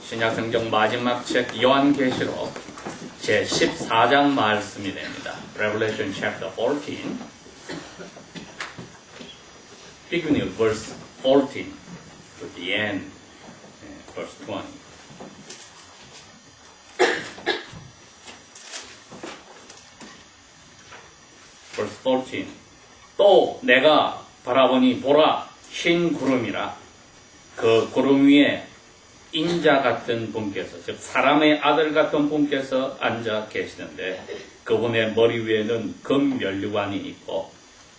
신약성경 마지막 책 요한계시록 제14장 말씀이 됩니다. Revelation chapter 14, beginning of verse 14 to the end, verse 20. verse 14. 또 내가 바라보니 보라 흰 구름이라 그 구름 위에 인자 같은 분께서, 즉 사람의 아들 같은 분께서 앉아 계시는데 그분의 머리 위에는 금 면류관이 있고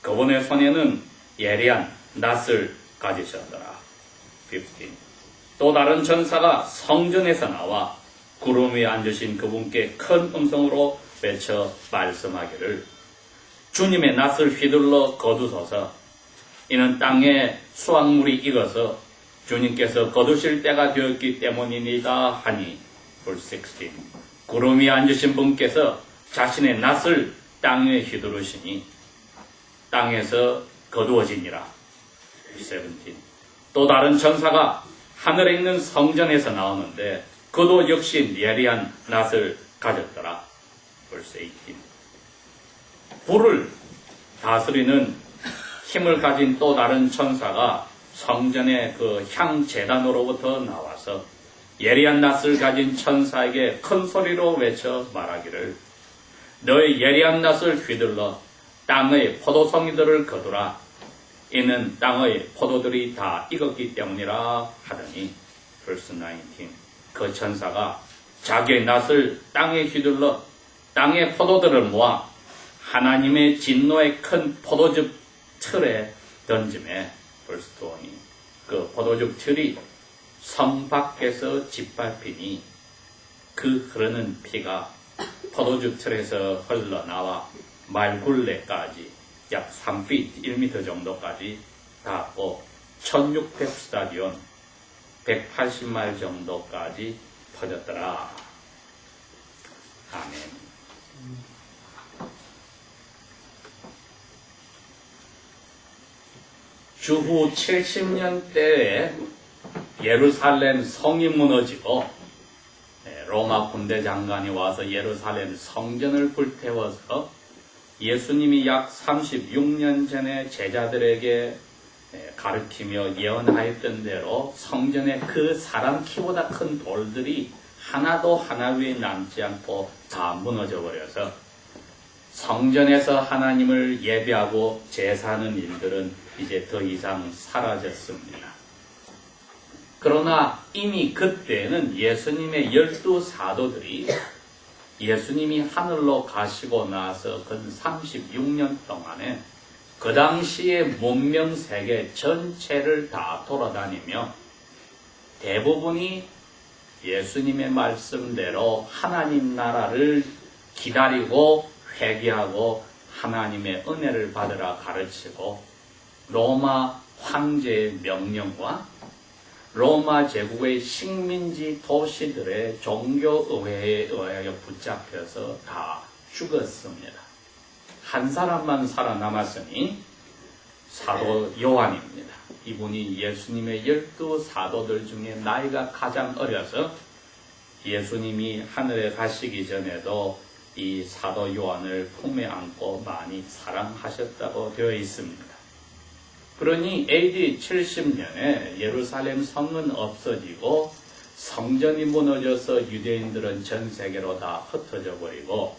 그분의 손에는 예리한 낫을 가지셨더라. 15. 또 다른 천사가 성전에서 나와 구름 위에 앉으신 그분께 큰 음성으로 외쳐 말씀하기를 주님의 낫을 휘둘러 거두소서. 이는 땅에 수확물이 익어서 주님께서 거두실 때가 되었기 때문이니다 하니. verse 16. 구름 위에 앉으신 분께서 자신의 낫을 땅에 휘두르시니 땅에서 거두어지니라. 17. 또 다른 천사가 하늘에 있는 성전에서 나오는데 그도 역시 예리한 낫을 가졌더라. verse 18. 불을 다스리는 힘을 가진 또 다른 천사가 성전의 그 향제단으로부터 나와서 예리한 낫을 가진 천사에게 큰 소리로 외쳐 말하기를 너의 예리한 낫을 휘둘러 땅의 포도송이들을 거두라. 이는 땅의 포도들이 다 익었기 때문이라 하더니. verse 19. 그 천사가 자기의 낫을 땅에 휘둘러 땅의 포도들을 모아 하나님의 진노의 큰 포도즙 틀에 던짐에. verse 20. 그 포도즙 틀이 성 밖에서 짓밟히니 그 흐르는 피가 포도즙 틀에서 흘러나와 말굴레까지 약 3feet 1m 정도까지 닿고 1600스타디온 180마일 정도까지 퍼졌더라. 아멘. 주후 70년대에 예루살렘 성이 무너지고 로마 군대 장관이 와서 예루살렘 성전을 불태워서 예수님이 약 36년 전에 제자들에게 가르치며 예언하였던 대로 성전에 그 사람 키보다 큰 돌들이 하나도 하나 위에 남지 않고 다 무너져 버려서 성전에서 하나님을 예배하고 제사하는 일들은 이제 더 이상 사라졌습니다. 그러나 이미 그때는 예수님의 12사도들이 예수님이 하늘로 가시고 나서 근 36년 동안에 그 당시의 문명 세계 전체를 다 돌아다니며 대부분이 예수님의 말씀대로 하나님 나라를 기다리고 회개하고 하나님의 은혜를 받으라 가르치고 로마 황제의 명령과 로마 제국의 식민지 도시들의 종교의회에 의하여 붙잡혀서 다 죽었습니다. 한 사람만 살아남았으니 사도 요한입니다. 이분이 예수님의 12사도들 중에 나이가 가장 어려서 예수님이 하늘에 가시기 전에도 이 사도 요한을 품에 안고 많이 사랑하셨다고 되어 있습니다. 그러니 AD 70년에 예루살렘 성은 없어지고 성전이 무너져서 유대인들은 전 세계로 다 흩어져 버리고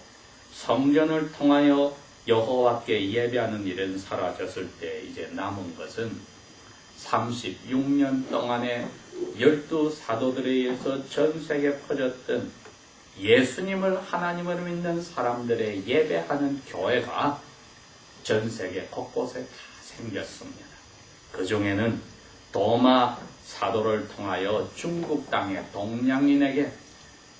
성전을 통하여 여호와께 예배하는 일은 사라졌을 때 이제 남은 것은 36년 동안에 12사도들에 의해서 전 세계에 퍼졌던 예수님을 하나님을 믿는 사람들의 예배하는 교회가 전 세계 곳곳에 다 생겼습니다. 그 중에는 도마 사도를 통하여 중국 땅의 동양인에게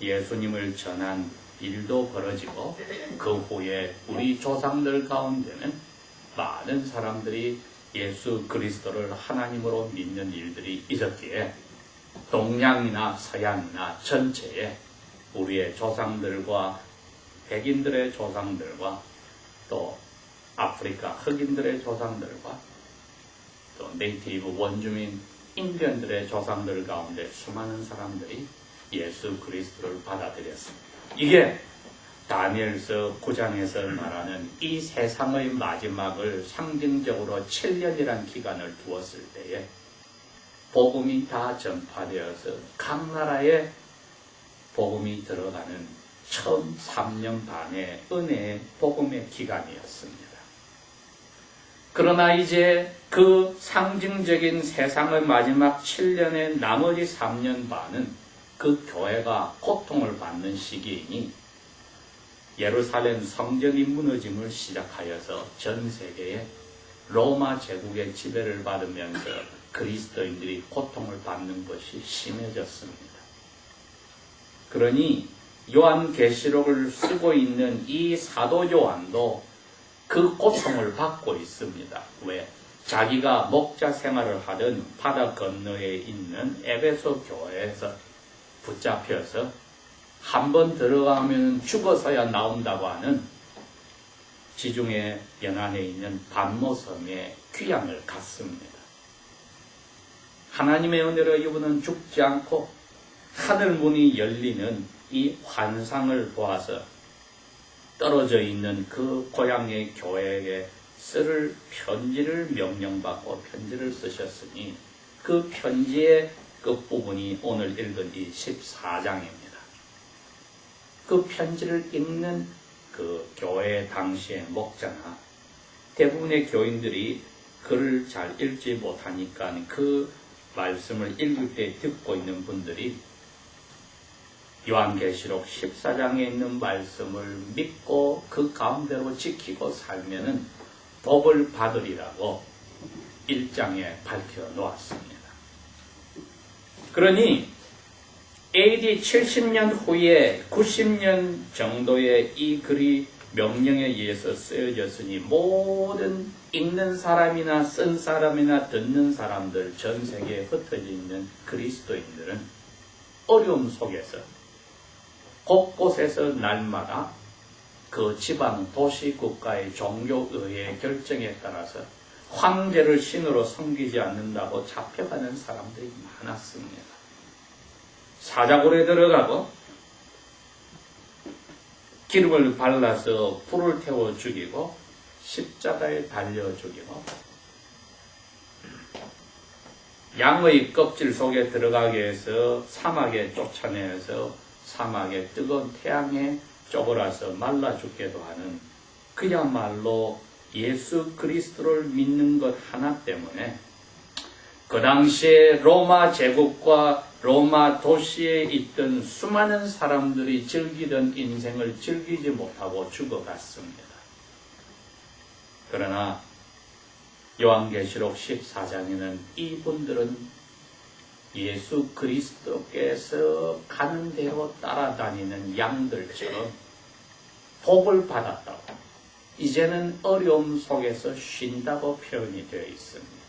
예수님을 전한 일도 벌어지고 그 후에 우리 조상들 가운데는 많은 사람들이 예수 그리스도를 하나님으로 믿는 일들이 있었기에 동양이나 서양이나 전체에 우리의 조상들과 백인들의 조상들과 또 아프리카 흑인들의 조상들과 또 네이티브 원주민 인디언들의 조상들 가운데 수많은 사람들이 예수 그리스도를 받아들였습니다. 이게 다니엘서 9장에서 말하는 이 세상의 마지막을 상징적으로 7년이라는 기간을 두었을 때에 복음이 다 전파되어서 각 나라에 복음이 들어가는 처음 3년 반의 은혜의 복음의 기간이었습니다. 그러나 이제 그 상징적인 세상의 마지막 7년의 나머지 3년 반은 그 교회가 고통을 받는 시기이니 예루살렘 성전이 무너짐을 시작하여서 전 세계에 로마 제국의 지배를 받으면서 그리스도인들이 고통을 받는 것이 심해졌습니다. 그러니 요한계시록을 쓰고 있는 이 사도 요한도 그 고통을 받고 있습니다. 왜? 자기가 목자 생활을 하던 바다 건너에 있는 에베소 교회에서 붙잡혀서 한번 들어가면 죽어서야 나온다고 하는 지중해 연안에 있는 반모섬에 귀양을 갔습니다. 하나님의 은혜로 이분은 죽지 않고 하늘문이 열리는 이 환상을 보아서 떨어져 있는 그 고향의 교회에게 쓸 편지를 명령받고 편지를 쓰셨으니 그 편지의 끝부분이 오늘 읽은 이 14장입니다. 그 편지를 읽는 그 교회 당시의 목자나 대부분의 교인들이 글을 잘 읽지 못하니까 그 말씀을 읽을 때 듣고 있는 분들이 요한계시록 14장에 있는 말씀을 믿고 그 가운데로 지키고 살면은 복을 받으리라고 1장에 밝혀 놓았습니다. 그러니 AD 70년 후에 90년 정도의 이 글이 명령에 의해서 쓰여졌으니 모든 읽는 사람이나 쓴 사람이나 듣는 사람들 전 세계에 흩어져 있는 그리스도인들은 어려움 속에서 곳곳에서 날마다 그 지방 도시 국가의 종교의회 결정에 따라서 황제를 신으로 섬기지 않는다고 잡혀가는 사람들이 많았습니다. 사자굴에 들어가고 기름을 발라서 불을 태워 죽이고 십자가에 달려 죽이고 양의 껍질 속에 들어가게 해서 사막에 쫓아내서 사막의 뜨거운 태양에 쪼그라서 말라 죽게도 하는 그야말로 예수 그리스도를 믿는 것 하나 때문에 그 당시에 로마 제국과 로마 도시에 있던 수많은 사람들이 즐기던 인생을 즐기지 못하고 죽어갔습니다. 그러나 요한계시록 14장에는 이분들은 예수 그리스도께서 가는 대로 따라다니는 양들처럼 복을 받았다고 이제는 어려움 속에서 쉰다고 표현이 되어 있습니다.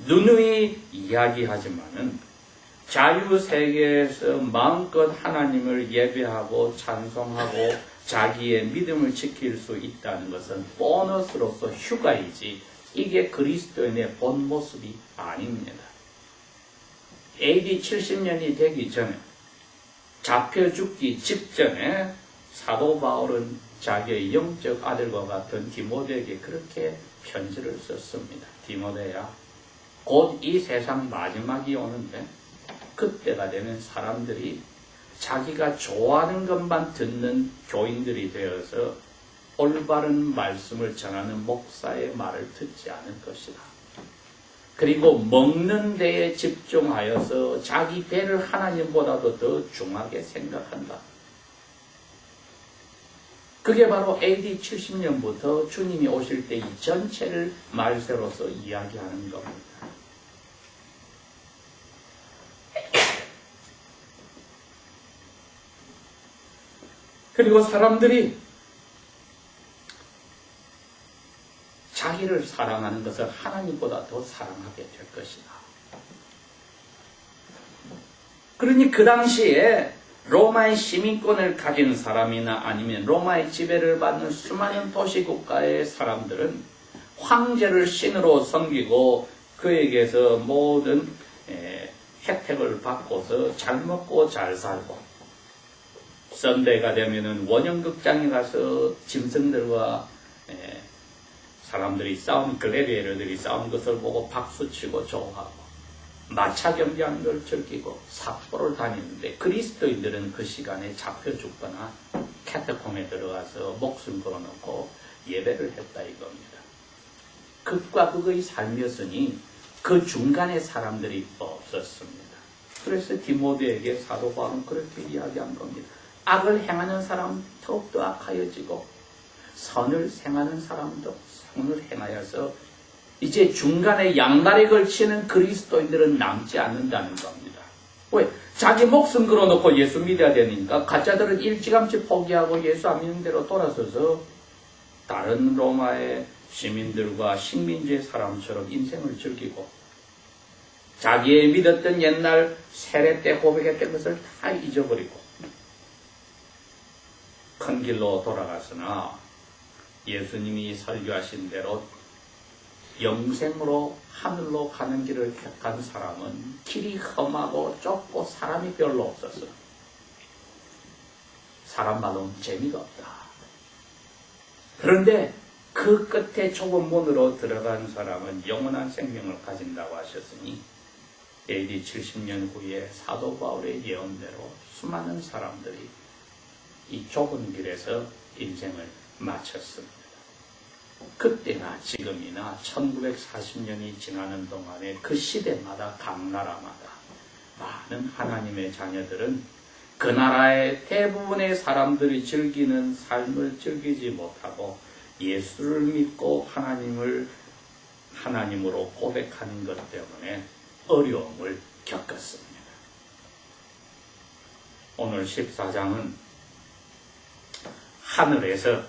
누누이 이야기하지만은 자유세계에서 마음껏 하나님을 예배하고 찬송하고 자기의 믿음을 지킬 수 있다는 것은 보너스로서 휴가이지 이게 그리스도인의 본 모습이 아닙니다. AD 70년이 되기 전에 잡혀 죽기 직전에 사도 바울은 자기의 영적 아들과 같은 디모데에게 그렇게 편지를 썼습니다. 디모데야, 곧 이 세상 마지막이 오는데 그때가 되면 사람들이 자기가 좋아하는 것만 듣는 교인들이 되어서 올바른 말씀을 전하는 목사의 말을 듣지 않을 것이다. 그리고 먹는 데에 집중하여서 자기 배를 하나님보다도 더 중하게 생각한다. 그게 바로 AD 70년부터 주님이 오실 때 이 전체를 말세로서 이야기하는 겁니다. 그리고 사람들이 자기를 사랑하는 것을 하나님보다 더 사랑하게 될 것이다. 그러니 그 당시에 로마의 시민권을 가진 사람이나 아니면 로마의 지배를 받는 수많은 도시국가의 사람들은 황제를 신으로 섬기고 그에게서 모든 혜택을 받고서 잘 먹고 잘 살고, 썬데이가 되면은 원형극장에 가서 짐승들과 사람들이 싸운, 글래디에이터들이 싸운 것을 보고 박수치고 좋아하고, 마차 경기하는 걸 즐기고 삿포로를 다니는데, 그리스도인들은 그 시간에 잡혀 죽거나 캐타콤에 들어가서 목숨 걸어놓고 예배를 했다 이겁니다. 극과 극의 삶이었으니 그 중간에 사람들이 없었습니다. 그래서 디모데에게 사도 바울은 그렇게 이야기한 겁니다. 악을 행하는 사람 더욱더 악하여지고 선을 행하는 사람도 선을 행하여서 이제 중간에 양날에 걸치는 그리스도인들은 남지 않는다는 겁니다. 왜? 자기 목숨 걸어놓고 예수 믿어야 되니까 가짜들은 일찌감치 포기하고 예수 안 믿는 대로 돌아서서 다른 로마의 시민들과 식민지의 사람처럼 인생을 즐기고 자기의 믿었던 옛날 세례 때 고백했던 것을 다 잊어버리고 큰 길로 돌아갔으나 예수님이 설교하신 대로 영생으로 하늘로 가는 길을 택한 사람은 길이 험하고 좁고 사람이 별로 없었어. 사람 말로는 재미가 없다. 그런데 그 끝에 좁은 문으로 들어간 사람은 영원한 생명을 가진다고 하셨으니 AD 70년 후에 사도 바울의 예언대로 수많은 사람들이 이 좁은 길에서 인생을 마쳤습니다. 그때나 지금이나 1940년이 지나는 동안에 그 시대마다 각 나라마다 많은 하나님의 자녀들은 그 나라의 대부분의 사람들이 즐기는 삶을 즐기지 못하고 예수를 믿고 하나님으로 고백하는 것 때문에 어려움을 겪었습니다. 오늘 14장은 하늘에서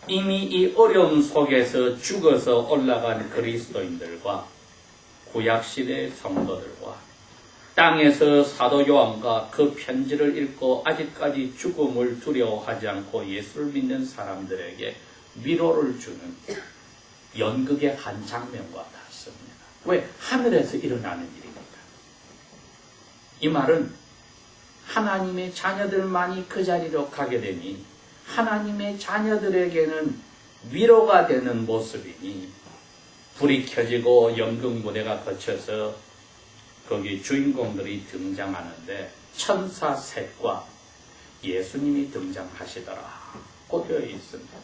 이미 이 어려움 속에서 죽어서 올라간 그리스도인들과 구약시대의 성도들과 땅에서 사도 요한과 그 편지를 읽고 아직까지 죽음을 두려워하지 않고 예수를 믿는 사람들에게 위로를 주는 연극의 한 장면과 같습니다. 왜? 하늘에서 일어나는 일입니다. 이 말은 하나님의 자녀들만이 그 자리로 가게 되니 하나님의 자녀들에게는 위로가 되는 모습이니 불이 켜지고 연극 무대가 거쳐서 거기 주인공들이 등장하는데 천사 셋과 예수님이 등장하시더라고 되어 있습니다.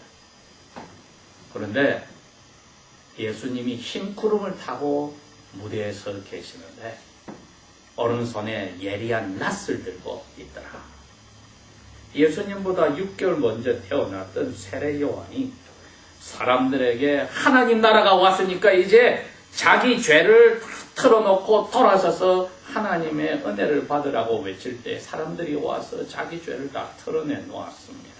그런데 예수님이 흰 구름을 타고 무대에 서 계시는데 오른손에 예리한 낫을 들고 있더라. 예수님보다 6개월 먼저 태어났던 세례 요한이 사람들에게 하나님 나라가 왔으니까 이제 자기 죄를 다 털어놓고 돌아서서 하나님의 은혜를 받으라고 외칠 때 사람들이 와서 자기 죄를 다 털어내 놓았습니다.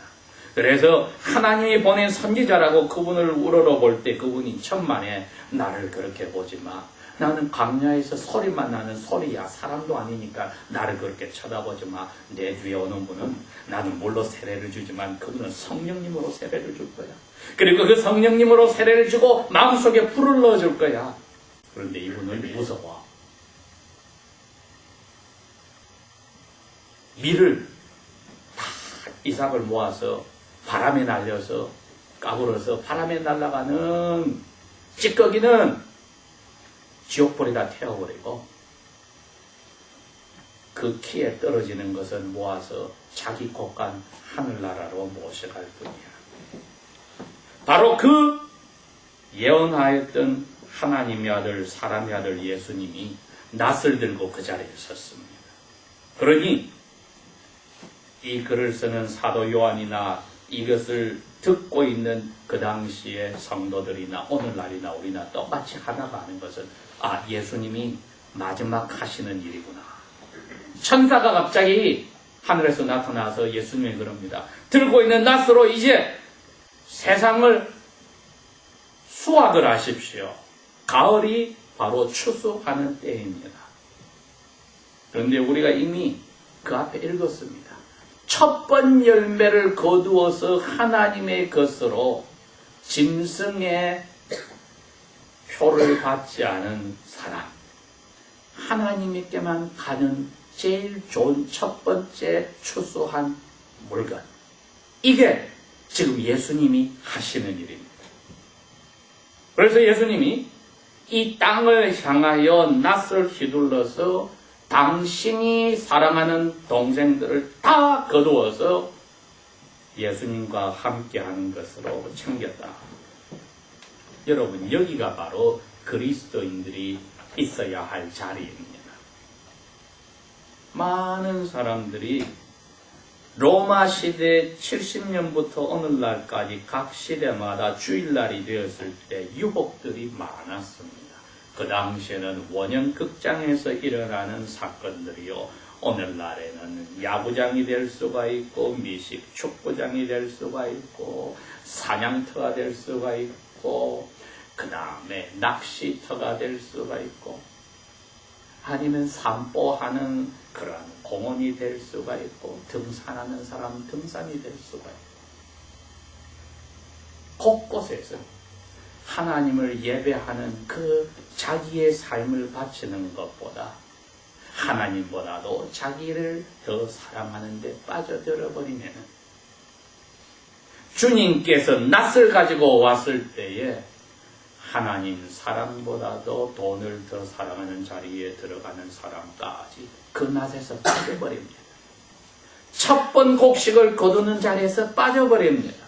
그래서 하나님이 보낸 선지자라고 그분을 우러러볼 때 그분이 천만에 나를 그렇게 보지 마. 나는 광야에서 소리만 나는 소리야. 사람도 아니니까 나를 그렇게 쳐다보지 마. 내 뒤에 오는 분은 나는 물로 세례를 주지만 그분은 성령님으로 세례를 줄 거야. 그리고 그 성령님으로 세례를 주고 마음속에 불을 넣어줄 거야. 그런데 이분은 무서워. 밀을 다 이삭을 모아서 바람에 날려서 까불어서 바람에 날아가는 찌꺼기는 지옥불에다 태워버리고 그 키에 떨어지는 것은 모아서 자기 곳간 하늘나라로 모셔갈 뿐이야. 바로 그 예언하였던 하나님의 아들, 사람의 아들 예수님이 낫을 들고 그 자리에 섰습니다. 그러니 이 글을 쓰는 사도 요한이나 이것을 듣고 있는 그 당시의 성도들이나 오늘날이나 우리나 똑같이 하나가 하는 것은 예수님이 마지막 하시는 일이구나. 천사가 갑자기 하늘에서 나타나서 예수님이 그럽니다. 들고 있는 낫으로 이제 세상을 수확을 하십시오. 가을이 바로 추수하는 때입니다. 그런데 우리가 이미 그 앞에 읽었습니다. 첫 번 열매를 거두어서 하나님의 것으로 짐승의 표를 받지 않은 사람, 하나님께만 가는 제일 좋은 첫 번째 추수한 물건. 이게 지금 예수님이 하시는 일입니다. 그래서 예수님이 이 땅을 향하여 낯을 휘둘러서 당신이 사랑하는 동생들을 다 거두어서 예수님과 함께하는 것으로 챙겼다. 여러분, 여기가 바로 그리스도인들이 있어야 할 자리입니다. 많은 사람들이 로마 시대 70년부터 오늘날까지 각 시대마다 주일날이 되었을 때 유혹들이 많았습니다. 그 당시에는 원형극장에서 일어나는 사건들이요, 오늘날에는 야구장이 될 수가 있고 미식 축구장이 될 수가 있고 사냥터가 될 수가 있고 그 다음에 낚시터가 될 수가 있고 아니면 산보하는 그런 공원이 될 수가 있고 등산하는 사람 등산이 될 수가 있고 곳곳에서 하나님을 예배하는 그 자기의 삶을 바치는 것보다 하나님보다도 자기를 더 사랑하는 데 빠져들어 버리면 주님께서 낯을 가지고 왔을 때에 하나님 사랑보다도 돈을 더 사랑하는 자리에 들어가는 사람까지 그 낯에서 빠져버립니다. 첫 번 곡식을 거두는 자리에서 빠져버립니다.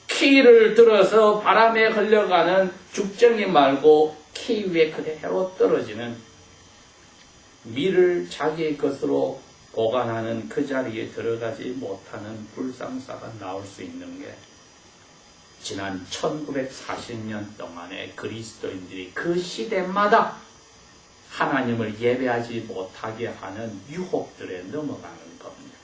키를 들어서 바람에 흘러가는 죽정이 말고 키 위에 그대로 떨어지는 밀을 자기의 것으로 보관하는 그 자리에 들어가지 못하는 불상사가 나올 수 있는 게 지난 1940년 동안에 그리스도인들이 그 시대마다 하나님을 예배하지 못하게 하는 유혹들에 넘어가는 겁니다.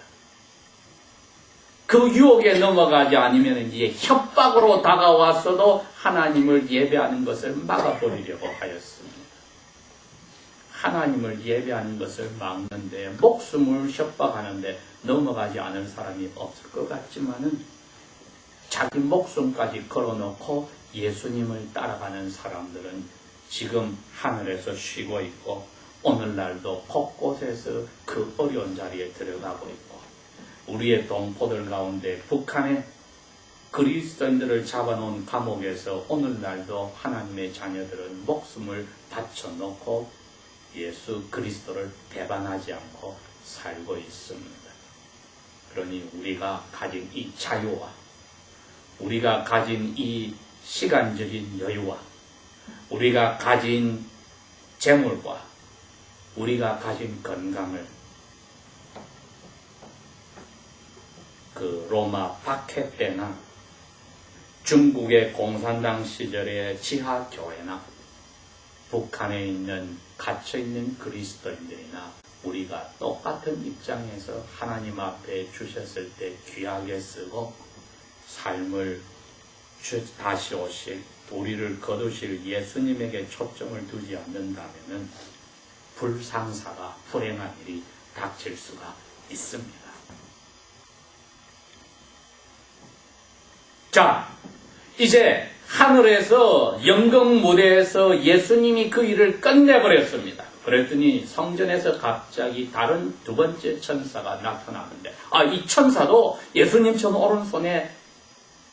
그 유혹에 넘어가지 않으면 이제 협박으로 다가왔어도 하나님을 예배하는 것을 막아버리려고 하였습니다. 하나님을 예배하는 것을 막는데 목숨을 협박하는데 넘어가지 않을 사람이 없을 것 같지만은 자기 목숨까지 걸어놓고 예수님을 따라가는 사람들은 지금 하늘에서 쉬고 있고 오늘날도 곳곳에서 그 어려운 자리에 들어가고 있고 우리의 동포들 가운데 북한에 그리스도인들을 잡아놓은 감옥에서 오늘날도 하나님의 자녀들은 목숨을 바쳐놓고 예수 그리스도를 배반하지 않고 살고 있습니다. 그러니 우리가 가진 이 자유와 우리가 가진 이 시간적인 여유와 우리가 가진 재물과 우리가 가진 건강을 그 로마 박해 때나 중국의 공산당 시절의 지하교회나 북한에 있는 갇혀있는 그리스도인들이나 우리가 똑같은 입장에서 하나님 앞에 주셨을 때 귀하게 쓰고 삶을 다시 오실 우리를 거두실 예수님에게 초점을 두지 않는다면 불상사가 불행한 일이 닥칠 수가 있습니다. 자, 이제 하늘에서 영광 무대에서 예수님이 그 일을 끝내버렸습니다. 그랬더니 성전에서 갑자기 다른 두 번째 천사가 나타나는데 이 천사도 예수님처럼 오른손에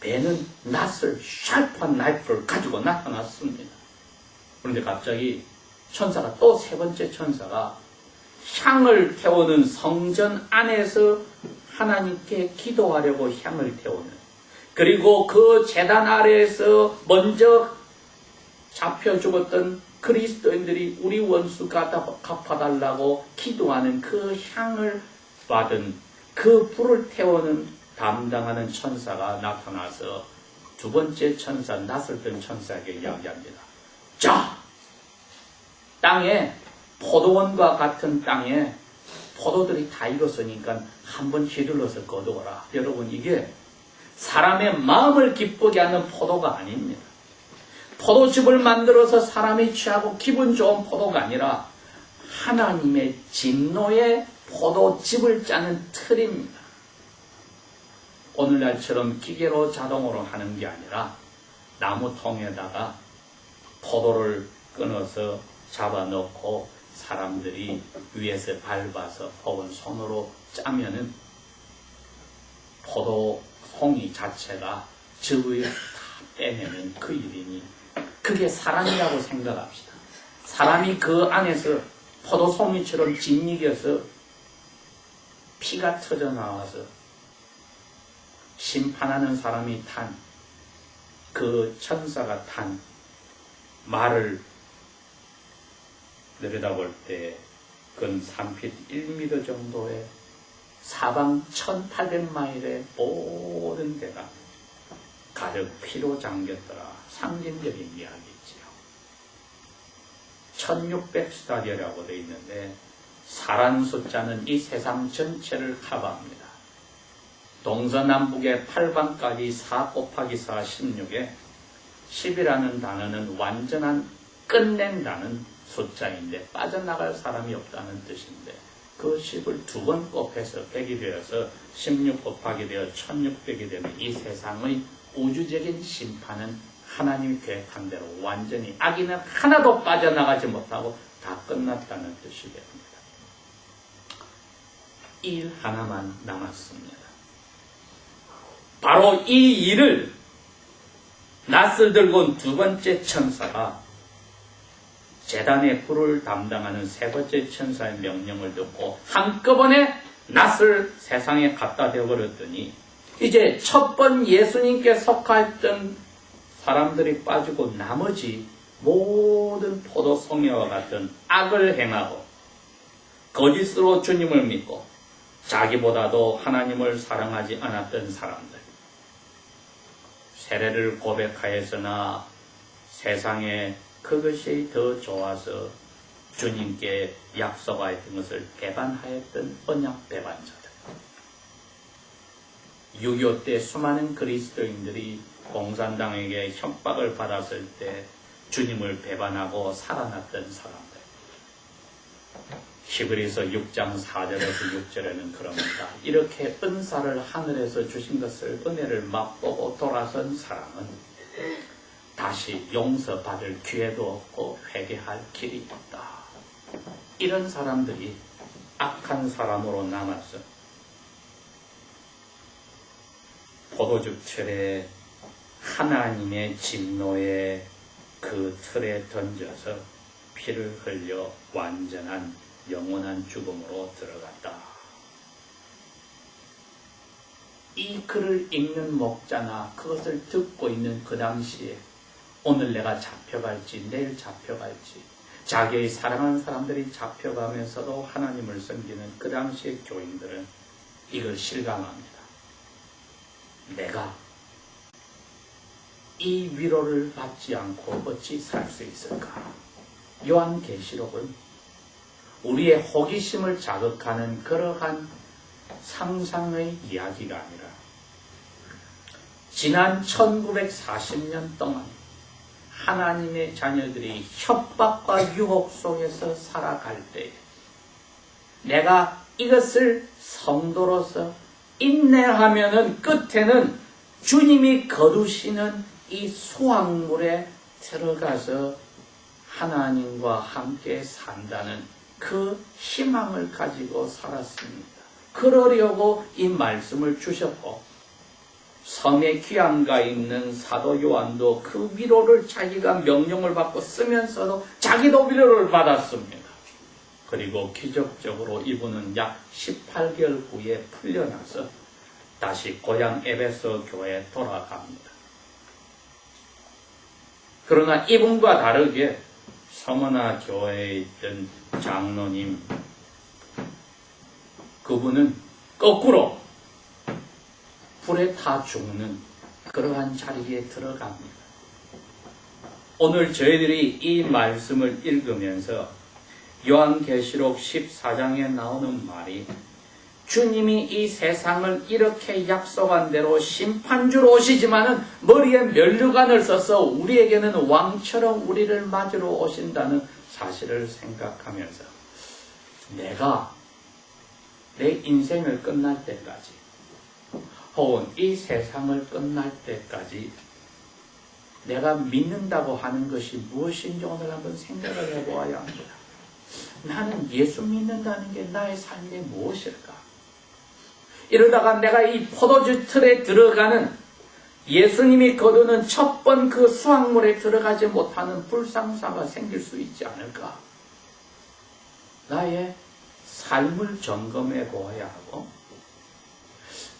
배는 낫을 샤프한 나이프를 가지고 나타났습니다. 그런데 갑자기 천사가 또 세 번째 천사가 향을 태우는 성전 안에서 하나님께 기도하려고 향을 태우는 그리고 그 제단 아래에서 먼저 잡혀 죽었던 그리스도인들이 우리 원수 갚아달라고 기도하는 그 향을 받은 그 불을 태우는 담당하는 천사가 나타나서 두 번째 천사, 낯을 든 천사에게 이야기합니다. 자, 땅에 포도원과 같은 땅에 포도들이 다 익었으니까 한번 휘둘러서 거두어라. 여러분, 이게 사람의 마음을 기쁘게 하는 포도가 아닙니다. 포도즙을 만들어서 사람이 취하고 기분 좋은 포도가 아니라 하나님의 진노의 포도즙을 짜는 틀입니다. 오늘날처럼 기계로 자동으로 하는 게 아니라 나무통에다가 포도를 끊어서 잡아넣고 사람들이 위에서 밟아서 혹은 손으로 짜면은 포도송이 자체가 즙을 다 빼내는 그 일이니 그게 사랑이라고 생각합시다. 사람이 그 안에서 포도송이처럼 짓이겨서 피가 터져 나와서 심판하는 사람이 탄 그 천사가 탄 말을 내려다볼 때 근 3핏 1m 정도의 사방 1800마일의 모든 데가 가득 피로 잠겼더라. 상징적인 이야기지요. 1600스타디아라고 되어 있는데 사란 숫자는 이 세상 전체를 커버합니다. 동서남북의 8방까지 4 곱하기 4 16에 10이라는 단어는 완전한 끝낸다는 숫자인데 빠져나갈 사람이 없다는 뜻인데 그 10을 2번 곱해서 100이 되어서 16 곱하기 되어 1600이 되면 이 세상의 우주적인 심판은 하나님이 계획한 대로 완전히 악인은 하나도 빠져나가지 못하고 다 끝났다는 뜻이 됩니다. 일 하나만 남았습니다. 바로 이 일을 낫을 들고 온 2번째 천사가 제단의 불을 담당하는 3번째 천사의 명령을 듣고 한꺼번에 낫을 세상에 갖다 대버렸더니 이제 첫 번 예수님께 속했던 사람들이 빠지고 나머지 모든 포도송이와 같은 악을 행하고 거짓으로 주님을 믿고 자기보다도 하나님을 사랑하지 않았던 사람들, 세례를 고백하였으나 세상에 그것이 더 좋아서 주님께 약속하였던 것을 배반하였던 언약 배반자들, 6.25 때 수많은 그리스도인들이 공산당에게 협박을 받았을 때 주님을 배반하고 살아났던 사람들, 히브리서 6장 4절에서 6절에는 그럽니다. 이렇게 은사를 하늘에서 주신 것을 은혜를 맛보고 돌아선 사람은 다시 용서받을 기회도 없고 회개할 길이 없다. 이런 사람들이 악한 사람으로 남아서 포도즙 틀에 하나님의 진노의 그 틀에 던져서 피를 흘려 완전한 영원한 죽음으로 들어갔다. 이 글을 읽는 목자나 그것을 듣고 있는 그 당시에 오늘 내가 잡혀갈지 내일 잡혀갈지 자기의 사랑하는 사람들이 잡혀가면서도 하나님을 섬기는 그 당시의 교인들은 이걸 실감합니다. 내가 이 위로를 받지 않고 어찌 살 수 있을까? 요한계시록은 우리의 호기심을 자극하는 그러한 상상의 이야기가 아니라 지난 1940년 동안 하나님의 자녀들이 협박과 유혹 속에서 살아갈 때에 내가 이것을 성도로서 인내하면은 끝에는 주님이 거두시는 이 수확물에 들어가서 하나님과 함께 산다는 그 희망을 가지고 살았습니다. 그러려고 이 말씀을 주셨고 섬에 귀양가 있는 사도 요한도 그 위로를 자기가 명령을 받고 쓰면서도 자기도 위로를 받았습니다. 그리고 기적적으로 이분은 약 18개월 후에 풀려나서 다시 고향 에베소 교회에 돌아갑니다. 그러나 이분과 다르게 서머나 교회에 있던 장로님, 그분은 거꾸로 불에 타 죽는 그러한 자리에 들어갑니다. 오늘 저희들이 이 말씀을 읽으면서 요한계시록 14장에 나오는 말이 주님이 이 세상을 이렇게 약속한 대로 심판주로 오시지만은 머리에 면류관을 써서 우리에게는 왕처럼 우리를 맞으러 오신다는 사실을 생각하면서 내가 내 인생을 끝날 때까지 혹은 이 세상을 끝날 때까지 내가 믿는다고 하는 것이 무엇인지 오늘 한번 생각을 해보아야 합니다. 나는 예수 믿는다는 게 나의 삶이 무엇일까? 이러다가 내가 이 포도주 틀에 들어가는 예수님이 거두는 첫 번 그 수확물에 들어가지 못하는 불상사가 생길 수 있지 않을까? 나의 삶을 점검해 보아야 하고,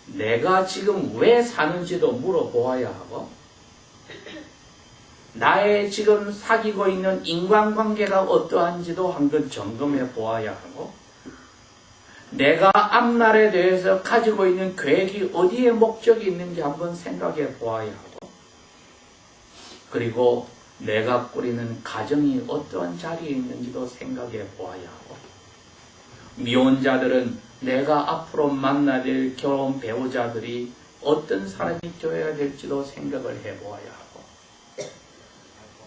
내가 지금 왜 사는지도 물어보아야 하고, 나의 지금 사귀고 있는 인간관계가 어떠한지도 한번 점검해 보아야 하고, 내가 앞날에 대해서 가지고 있는 계획이 어디에 목적이 있는지 한번 생각해 보아야 하고, 그리고 내가 꾸리는 가정이 어떠한 자리에 있는지도 생각해 보아야 하고, 미혼자들은 내가 앞으로 만나야 될 결혼 배우자들이 어떤 사람이 되어야 될지도 생각을 해 보아야 하고,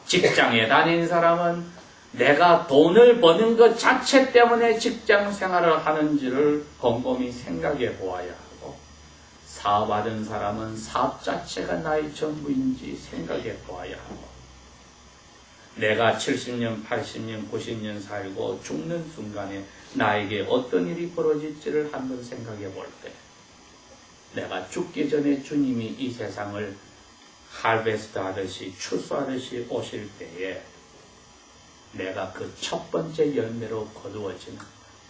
직장에 다니는 사람은 내가 돈을 버는 것 자체 때문에 직장 생활을 하는지를 곰곰이 생각해 보아야 하고, 사업하는 사람은 사업 자체가 나의 전부인지 생각해 보아야 하고, 내가 70년, 80년, 90년 살고 죽는 순간에 나에게 어떤 일이 벌어질지를 한번 생각해 볼 때, 내가 죽기 전에 주님이 이 세상을 하베스트 하듯이 추수하듯이 오실 때에 내가 그 첫 번째 열매로 거두어지는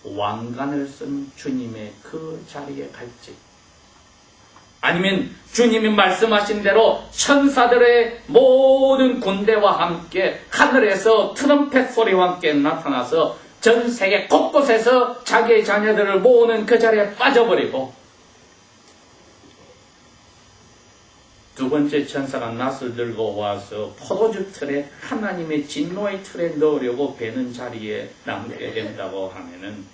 왕관을 쓴 주님의 그 자리에 갈지, 아니면 주님이 말씀하신 대로 천사들의 모든 군대와 함께 하늘에서 트럼펫 소리와 함께 나타나서 전 세계 곳곳에서 자기의 자녀들을 모으는 그 자리에 빠져버리고, 두 번째 천사가 낫을 들고 와서 포도주 틀에, 하나님의 진노의 틀에 넣으려고 베는 자리에 남게 된다고 하면은,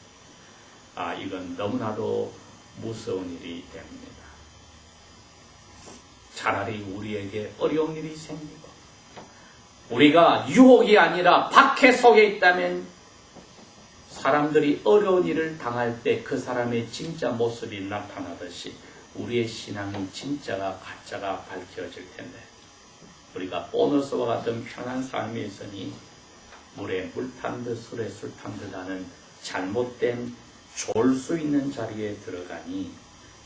이건 너무나도 무서운 일이 됩니다. 차라리 우리에게 어려운 일이 생기고, 우리가 유혹이 아니라 박해 속에 있다면, 사람들이 어려운 일을 당할 때 그 사람의 진짜 모습이 나타나듯이 우리의 신앙이 진짜가 가짜가 밝혀질 텐데, 우리가 보너스와 같은 편한 삶이 있으니 물에 물 탄 듯 술에 술 탄 듯 하는 잘못된 졸 수 있는 자리에 들어가니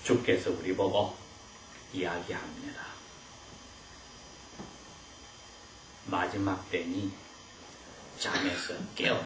주께서 우리 보고 이야기합니다. 마지막 때니 잠에서 깨어